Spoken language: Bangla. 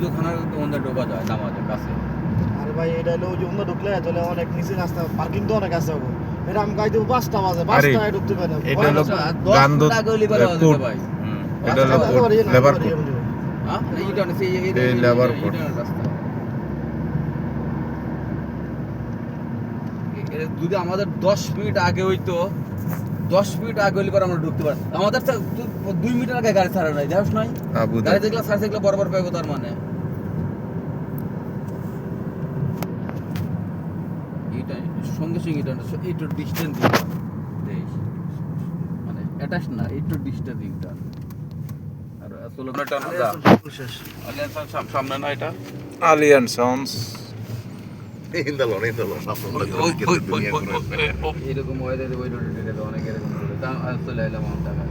ওখানে ওখানে ঢোকা যায় নামাজের কাছে। আরে ভাই এটা হলো ওই যে অন্য ঢুকলে তাহলে অনেক নিচে রাস্তা পার্কিং তো অনেক আছে ওগো। এটা আমি গাইতে 5টা বাজে 5টায় ঢুকতে পারি না। এটা হলো 10 গান্ধ ফুট আগে হলে ভালো হতো কোর্ট। ভাই। এটা হলো লেবার কোর্ট। হ্যাঁ এইটা না সেই এই লেবার কোর্ট। রাস্তা। এটা যদি আমাদের 10 মিনিট আগে হইতো 10 মিনিট আগে হইলে পরে আমরা ঢুকতে পারি। আমাদের তো 2 মিনিট আগে গাড়ি ছাড়া নাই দেখছ নাই? গাড়ি দেখলে ছাড়ছে দেখলে বরাবর পাইবো তার মানে। এটা সঙ্গে সঙ্গে এটা একটু ডিস্টেন্স মানে অ্যাটাচ না একটু ডিস্টেন্স এটা। আর আসলে শেষ। সামনে না এটা আলিয়ান সাউন্ডস Índalo. এরকম ওয়েদারে ওই রোডে ঢুকে তো অনেক এরকম তা চলে এলাম আমার টাকা